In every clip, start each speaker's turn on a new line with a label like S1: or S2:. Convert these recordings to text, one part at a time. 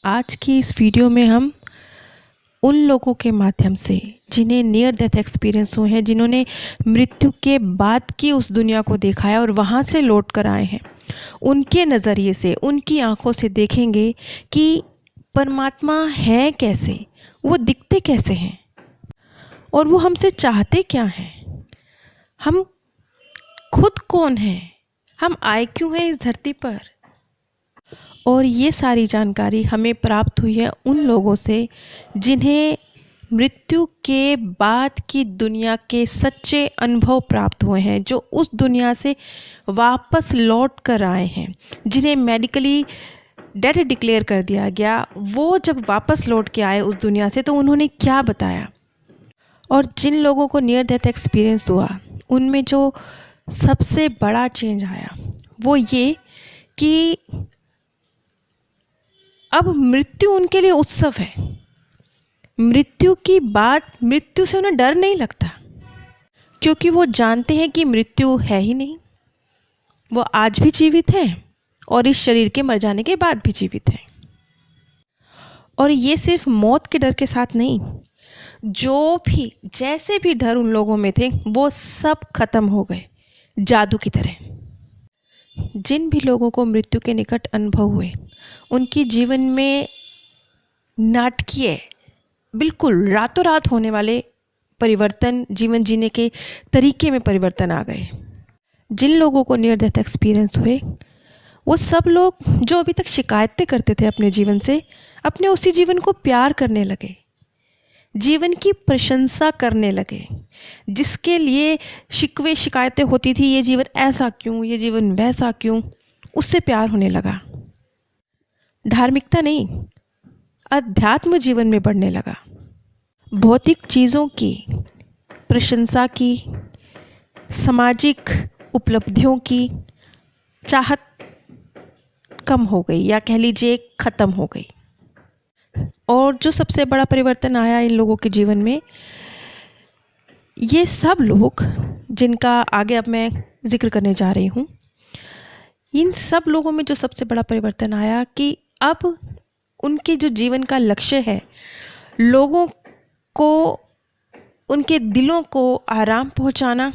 S1: आज की इस वीडियो में हम उन लोगों के माध्यम से जिन्हें नियर डेथ एक्सपीरियंस हुए हैं, जिन्होंने मृत्यु के बाद की उस दुनिया को देखा है और वहाँ से लौट कर आए हैं, उनके नज़रिए से, उनकी आंखों से देखेंगे कि परमात्मा है कैसे, वो दिखते कैसे हैं और वो हमसे चाहते क्या हैं, हम खुद कौन हैं, हम आए क्यों हैं इस धरती पर। और ये सारी जानकारी हमें प्राप्त हुई है उन लोगों से जिन्हें मृत्यु के बाद की दुनिया के सच्चे अनुभव प्राप्त हुए हैं, जो उस दुनिया से वापस लौट कर आए हैं, जिन्हें मेडिकली डेड डिक्लेयर कर दिया गया। वो जब वापस लौट के आए उस दुनिया से तो उन्होंने क्या बताया, और जिन लोगों को नियर डेथ एक्सपीरियंस हुआ उनमें जो सबसे बड़ा चेंज आया वो ये कि अब मृत्यु उनके लिए उत्सव है। मृत्यु की बात, मृत्यु से उन्हें डर नहीं लगता, क्योंकि वो जानते हैं कि मृत्यु है ही नहीं। वो आज भी जीवित हैं और इस शरीर के मर जाने के बाद भी जीवित हैं। और ये सिर्फ मौत के डर के साथ नहीं, जो भी जैसे भी डर उन लोगों में थे वो सब खत्म हो गए जादू की तरह। जिन भी लोगों को मृत्यु के निकट अनुभव हुए उनकी जीवन में नाटकीय, बिल्कुल रातों रात होने वाले परिवर्तन, जीवन जीने के तरीके में परिवर्तन आ गए। जिन लोगों को नियर डेथ एक्सपीरियंस हुए वो सब लोग जो अभी तक शिकायतें करते थे अपने जीवन से, अपने उसी जीवन को प्यार करने लगे, जीवन की प्रशंसा करने लगे। जिसके लिए शिकवे शिकायतें होती थी, ये जीवन ऐसा क्यों, ये जीवन वैसा क्यों, उससे प्यार होने लगा। धार्मिकता नहीं, अध्यात्म जीवन में बढ़ने लगा। भौतिक चीज़ों की प्रशंसा की, सामाजिक उपलब्धियों की चाहत कम हो गई, या कह लीजिए ख़त्म हो गई। और जो सबसे बड़ा परिवर्तन आया इन लोगों के जीवन में, ये सब लोग जिनका आगे अब मैं जिक्र करने जा रही हूँ, इन सब लोगों में जो सबसे बड़ा परिवर्तन आया कि अब उनके जो जीवन का लक्ष्य है, लोगों को, उनके दिलों को आराम पहुंचाना,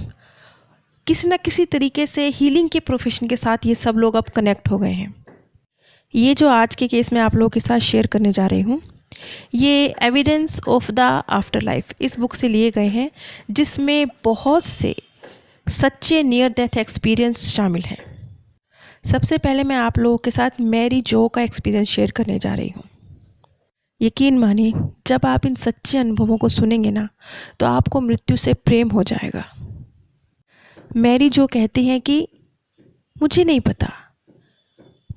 S1: किसी न किसी तरीके से हीलिंग के प्रोफेशन के साथ ये सब लोग अब कनेक्ट हो गए हैं। ये जो आज के केस मैं आप लोगों के साथ शेयर करने जा रही हूँ, ये evidence of the after life इस बुक से लिए गए हैं, जिसमें बहुत से सच्चे नियर डेथ एक्सपीरियंस शामिल हैं। सबसे पहले मैं आप लोगों के साथ मैरी जो का एक्सपीरियंस शेयर करने जा रही हूँ। यकीन मानिए, जब आप इन सच्चे अनुभवों को सुनेंगे ना, तो आपको मृत्यु से प्रेम हो जाएगा। मैरी जो कहती हैं कि मुझे नहीं पता,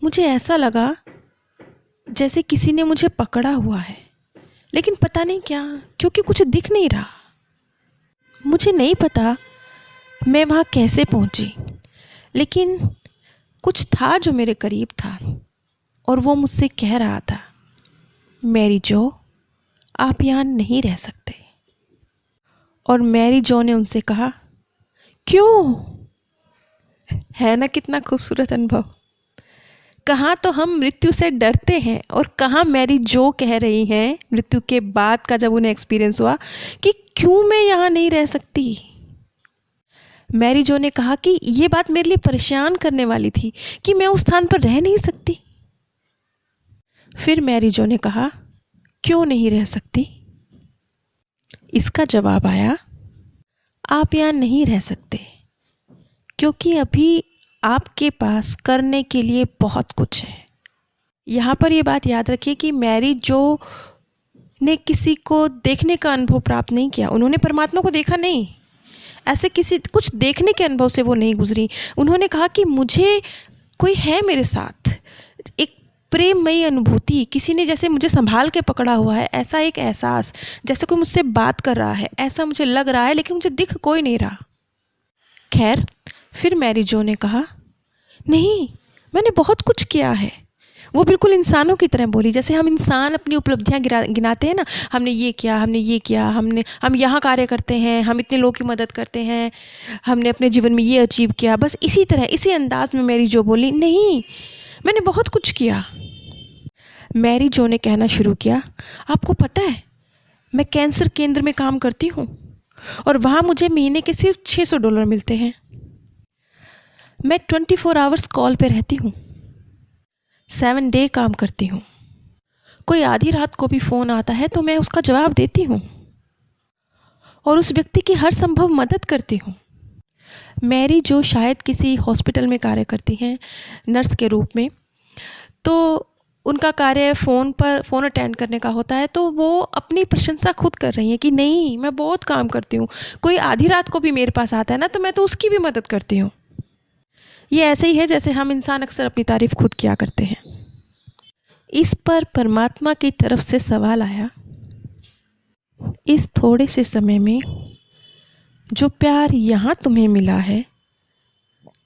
S1: मुझे ऐसा लगा जैसे किसी ने मुझे पकड़ा हुआ है, लेकिन पता नहीं क्या, क्योंकि कुछ दिख नहीं रहा। मुझे नहीं पता मैं वहाँ कैसे पहुँची, लेकिन कुछ था जो मेरे करीब था और वो मुझसे कह रहा था, मैरी जो, आप यहाँ नहीं रह सकते। और मैरी जो ने उनसे कहा, क्यों? है ना कितना खूबसूरत अनुभव। कहाँ तो हम मृत्यु से डरते हैं और कहाँ मैरी जो कह रही हैं मृत्यु के बाद का, जब उन्हें एक्सपीरियंस हुआ, कि क्यों मैं यहाँ नहीं रह सकती। मैरी जो ने कहा कि ये बात मेरे लिए परेशान करने वाली थी कि मैं उस स्थान पर रह नहीं सकती। फिर मैरी जो ने कहा, क्यों नहीं रह सकती? इसका जवाब आया, आप यहाँ नहीं रह सकते क्योंकि अभी आपके पास करने के लिए बहुत कुछ है। यहाँ पर ये बात याद रखिए कि मैरी जो ने किसी को देखने का अनुभव प्राप्त नहीं किया, उन्होंने परमात्मा को देखा नहीं, ऐसे किसी कुछ देखने के अनुभव से वो नहीं गुजरी। उन्होंने कहा कि मुझे कोई है मेरे साथ, एक प्रेममयी अनुभूति, किसी ने जैसे मुझे संभाल के पकड़ा हुआ है, ऐसा एक एहसास, जैसे कोई मुझसे बात कर रहा है, ऐसा मुझे लग रहा है, लेकिन मुझे दिख कोई नहीं रहा। खैर, फिर मैरी जो ने कहा, नहीं, मैंने बहुत कुछ किया है। वो बिल्कुल इंसानों की तरह बोली, जैसे हम इंसान अपनी उपलब्धियां गिनाते हैं ना, हमने ये किया, हमने ये किया, हम यहाँ कार्य करते हैं, हम इतने लोगों की मदद करते हैं, हमने अपने जीवन में ये अचीव किया। बस इसी तरह, इसी अंदाज में मैरी जो बोली, नहीं, मैंने बहुत कुछ किया। मैरी जो ने कहना शुरू किया, आपको पता है मैं कैंसर केंद्र में काम करती हूँ और वहाँ मुझे महीने के सिर्फ $600 मिलते हैं। मैं 24 आवर्स कॉल पे रहती हूँ, 7 डे काम करती हूँ। कोई आधी रात को भी फ़ोन आता है तो मैं उसका जवाब देती हूँ और उस व्यक्ति की हर संभव मदद करती हूँ। मैरी जो शायद किसी हॉस्पिटल में कार्य करती हैं नर्स के रूप में, तो उनका कार्य फ़ोन अटेंड करने का होता है, तो वो अपनी प्रशंसा खुद कर रही हैं कि नहीं, मैं बहुत काम करती हूँ। कोई आधी रात को भी मेरे पास आता है ना, तो मैं तो उसकी भी मदद करती हूँ। ये ऐसे ही है जैसे हम इंसान अक्सर अपनी तारीफ़ खुद किया करते हैं। इस पर परमात्मा की तरफ से सवाल आया, इस थोड़े से समय में जो प्यार यहाँ तुम्हें मिला है,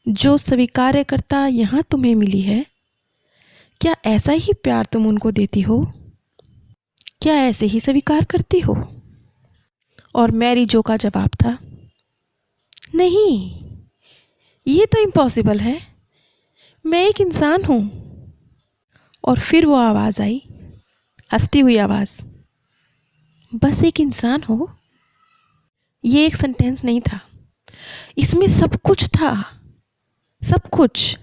S1: जो स्वीकार्यता यहाँ तुम्हें मिली है, क्या ऐसा ही प्यार तुम उनको देती हो? क्या ऐसे ही स्वीकार करती हो? और मैरी जो का जवाब था, नहीं, ये तो इम्पॉसिबल है, मैं एक इंसान हूँ। और फिर वो आवाज़ आई, हंसती हुई आवाज़, बस एक इंसान हो? ये एक सेंटेंस नहीं था, इसमें सब कुछ था, सब कुछ।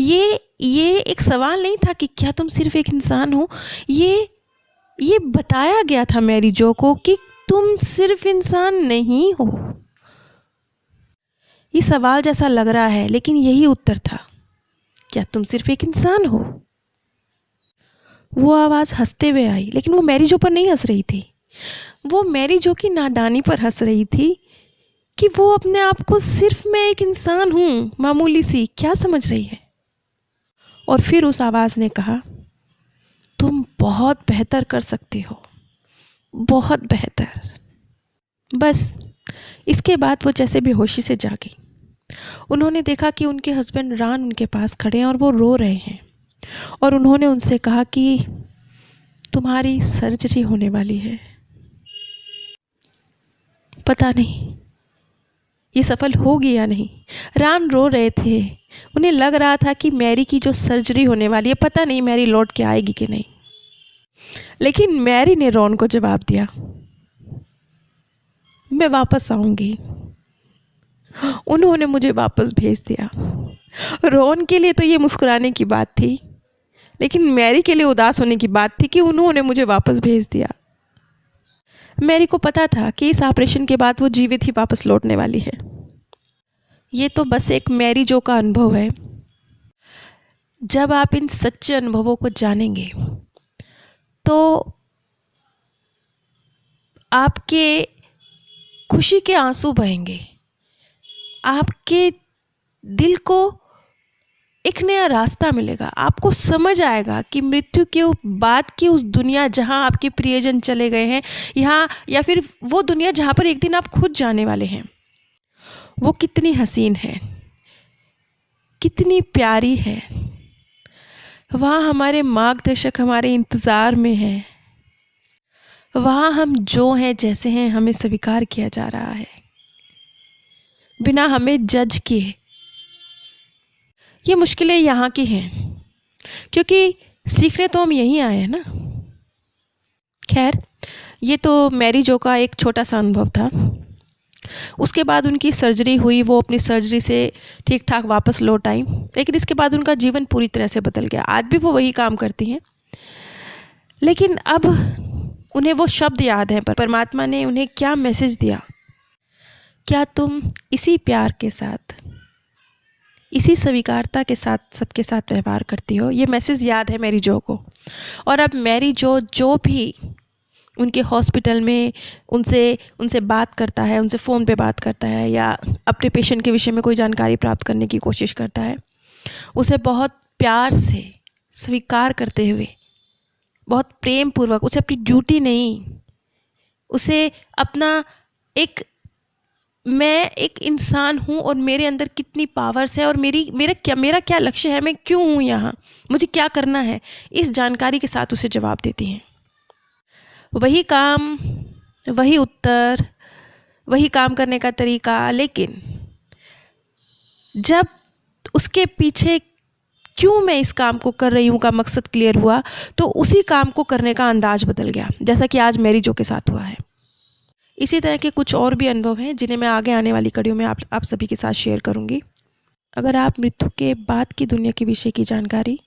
S1: ये एक सवाल नहीं था कि क्या तुम सिर्फ एक इंसान हो। ये बताया गया था मैरी जो को कि तुम सिर्फ इंसान नहीं हो। ये सवाल जैसा लग रहा है, लेकिन यही उत्तर था, क्या तुम सिर्फ एक इंसान हो? वो आवाज़ हंसते हुए आई, लेकिन वो मैरी जो पर नहीं हंस रही थी। वो मैरी जो की नादानी पर हंस रही थी कि वो अपने आप को सिर्फ मैं एक इंसान हूँ, मामूली सी, क्या समझ रही है। और फिर उस आवाज़ ने कहा, तुम बहुत बेहतर कर सकती हो, बहुत बेहतर। बस इसके बाद वो जैसे बेहोशी से जागी। उन्होंने देखा कि उनके हस्बैंड रान उनके पास खड़े हैं और वो रो रहे हैं, और उन्होंने उनसे कहा कि तुम्हारी सर्जरी होने वाली है। पता नहीं ये सफल होगी या नहीं। रान रो रहे थे, उन्हें लग रहा था कि मैरी की जो सर्जरी होने वाली है, पता नहीं मैरी लौट के आएगी कि नहीं। लेकिन मैरी ने रॉन को जवाब दिया, मैं वापस आऊंगी। उन्होंने मुझे वापस भेज दिया। रॉन के लिए तो ये मुस्कुराने की बात थी, लेकिन मैरी के लिए उदास होने की बात थी कि उन्होंने मुझे वापस भेज दिया। मैरी को पता था कि इस ऑपरेशन के बाद वो जीवित ही वापस लौटने वाली है। ये तो बस एक मैरी जो का अनुभव है। जब आप इन सच्चे अनुभवों को जानेंगे तो आपके खुशी के आंसू बहेंगे, आपके दिल को एक नया रास्ता मिलेगा। आपको समझ आएगा कि मृत्यु के बाद की उस दुनिया जहाँ आपके प्रियजन चले गए हैं, यहाँ या फिर वो दुनिया जहाँ पर एक दिन आप खुद जाने वाले हैं, वो कितनी हसीन है, कितनी प्यारी है। वहाँ हमारे मार्गदर्शक हमारे इंतज़ार में हैं। वहाँ हम जो हैं जैसे हैं हमें स्वीकार किया जा रहा है, बिना हमें जज किए। ये मुश्किलें यहाँ की हैं, क्योंकि सीखने तो हम यहीं आए हैं ना। खैर, ये तो मैरी जो का एक छोटा सा अनुभव था। उसके बाद उनकी सर्जरी हुई, वो अपनी सर्जरी से ठीक ठाक वापस लौट आई, लेकिन इसके बाद उनका जीवन पूरी तरह से बदल गया। आज भी वो वही काम करती हैं, लेकिन अब उन्हें वो शब्द याद हैं, परमात्मा ने उन्हें क्या मैसेज दिया, क्या तुम इसी प्यार के साथ, इसी स्वीकारता के साथ सबके साथ व्यवहार करती हो। ये मैसेज याद है मैरी जो को। और अब मैरी जो भी उनके हॉस्पिटल में उनसे बात करता है, उनसे फ़ोन पे बात करता है या अपने पेशेंट के विषय में कोई जानकारी प्राप्त करने की कोशिश करता है, उसे बहुत प्यार से स्वीकार करते हुए, बहुत प्रेम पूर्वक, उसे अपनी ड्यूटी नहीं, उसे अपना मैं एक इंसान हूँ और मेरे अंदर कितनी पावर्स है और मेरा क्या लक्ष्य है, मैं क्यों हूँ यहाँ, मुझे क्या करना है, इस जानकारी के साथ उसे जवाब देती हैं। वही काम, वही उत्तर, वही काम करने का तरीका, लेकिन जब उसके पीछे क्यों मैं इस काम को कर रही हूँ का मकसद क्लियर हुआ, तो उसी काम को करने का अंदाज बदल गया, जैसा कि आज मेरी जो के साथ हुआ है। इसी तरह के कुछ और भी अनुभव हैं जिन्हें मैं आगे आने वाली कड़ियों में आप सभी के साथ शेयर करूँगी। अगर आप मृत्यु के बाद की दुनिया के विषय की जानकारी,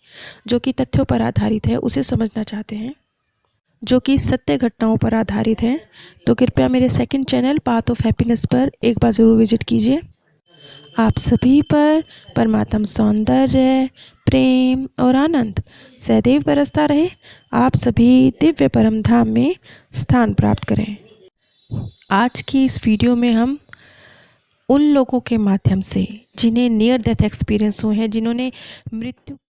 S1: जो कि तथ्यों पर आधारित है, उसे समझना चाहते हैं, जो कि सत्य घटनाओं पर आधारित है, तो कृपया मेरे second channel path of happiness पर एक बार ज़रूर विजिट कीजिए। आप सभी पर परमात्म सौंदर्य, प्रेम और आनंद सदैव बरसता रहे। आप सभी दिव्य परम धाम में स्थान प्राप्त करें। आज की इस वीडियो में हम उन लोगों के माध्यम से जिन्हें नियर डेथ एक्सपीरियंस हुए हैं, जिन्होंने मृत्यु